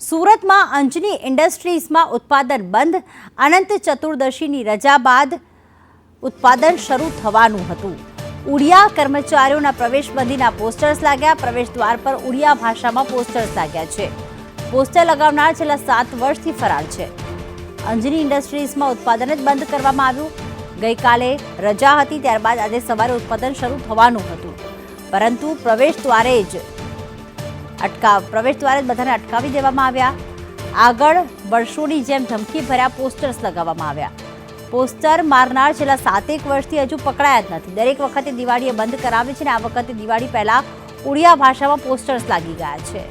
સુરતમાં અંજની ઇન્ડસ્ટ્રીઝમાં ઉત્પાદન બંધ. અનંત ચતુર્દશીની રજા બાદ ઉત્પાદન શરૂ થવાનું હતું. ઉડિયા કર્મચારીઓના પ્રવેશબંધીના પોસ્ટર્સ લાગ્યા. પ્રવેશ દ્વાર પર ઉડિયા ભાષામાં પોસ્ટર્સ લાગ્યા છે. પોસ્ટર લગાવનાર છેલ્લા 7 વર્ષથી ફરાર છે. અંજની ઇન્ડસ્ટ્રીઝમાં ઉત્પાદન જ બંધ કરવામાં આવ્યું. ગઈકાલે રજા હતી, ત્યારબાદ આજે સવારે ઉત્પાદન શરૂ થવાનું હતું, પરંતુ પ્રવેશ દ્વારે જ બધાને અટકાવી દેવામાં આવ્યા. આગળ વર્ષોની જેમ ધમકી ભર્યા પોસ્ટર્સ લગાવવામાં આવ્યા. પોસ્ટર મારનાર છેલ્લા 7 વર્ષથી હજુ પકડાયા જ નથી. દરેક વખતે દિવાળીએ બંધ કરાવે છે અને આ વખતે દિવાળી પહેલા ઉડિયા ભાષામાં પોસ્ટર્સ લાગી ગયા છે.